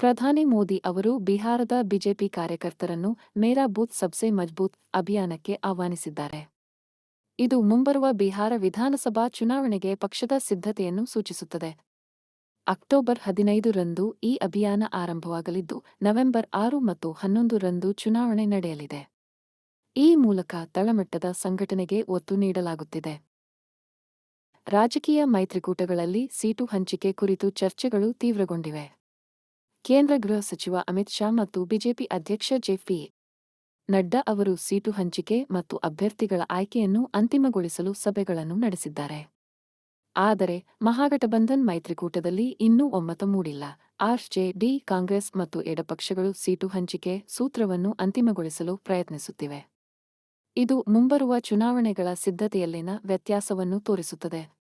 ಪ್ರಧಾನಿ ಮೋದಿ ಅವರು ಬಿಹಾರದ ಬಿಜೆಪಿ ಕಾರ್ಯಕರ್ತರನ್ನು ಮೇರಾ ಬೂತ್ ಸಬ್ಸೆ ಮಜ್ಬೂತ್ ಅಭಿಯಾನಕ್ಕೆ ಆಹ್ವಾನಿಸಿದ್ದಾರೆ. ಇದು ಮುಂಬರುವ ಬಿಹಾರ ವಿಧಾನಸಭಾ ಚುನಾವಣೆಗೆ ಪಕ್ಷದ ಸಿದ್ಧತೆಯನ್ನು ಸೂಚಿಸುತ್ತದೆ. ಅಕ್ಟೋಬರ್ 15 ರಂದು ಈ ಅಭಿಯಾನ ಆರಂಭವಾಗಲಿದ್ದು, ನವೆಂಬರ್ 6 ಮತ್ತು 11 ರಂದು ಚುನಾವಣೆ ನಡೆಯಲಿದೆ. ಈ ಮೂಲಕ ತಳಮಟ್ಟದ ಸಂಘಟನೆಗೆ ಒತ್ತು ನೀಡಲಾಗುತ್ತಿದೆ. ರಾಜಕೀಯ ಮೈತ್ರಿಕೂಟಗಳಲ್ಲಿ ಸೀಟು ಹಂಚಿಕೆ ಕುರಿತು ಚರ್ಚೆಗಳು ತೀವ್ರಗೊಂಡಿವೆ. ಕೇಂದ್ರ ಗೃಹ ಸಚಿವ ಅಮಿತ್ ಶಾ ಮತ್ತು ಬಿಜೆಪಿ ಅಧ್ಯಕ್ಷ ಜೆ.ಪಿ. ನಡ್ಡಾ ಅವರು ಸೀಟು ಹಂಚಿಕೆ ಮತ್ತು ಅಭ್ಯರ್ಥಿಗಳ ಆಯ್ಕೆಯನ್ನು ಅಂತಿಮಗೊಳಿಸಲು ಸಭೆಗಳನ್ನು ನಡೆಸಿದ್ದಾರೆ. ಆದರೆ ಮಹಾಗಠಬಂಧನ್ ಮೈತ್ರಿಕೂಟದಲ್ಲಿ ಇನ್ನೂ ಒಮ್ಮತ ಮೂಡಿಲ್ಲ. ಆರ್.ಜೆ.ಡಿ, ಕಾಂಗ್ರೆಸ್ ಮತ್ತು ಎಡಪಕ್ಷಗಳು ಸೀಟು ಹಂಚಿಕೆ ಸೂತ್ರವನ್ನು ಅಂತಿಮಗೊಳಿಸಲು ಪ್ರಯತ್ನಿಸುತ್ತಿವೆ. ಇದು ಮುಂಬರುವ ಚುನಾವಣೆಗಳ ಸಿದ್ಧತೆಯಲ್ಲಿನ ವ್ಯತ್ಯಾಸವನ್ನು ತೋರಿಸುತ್ತದೆ.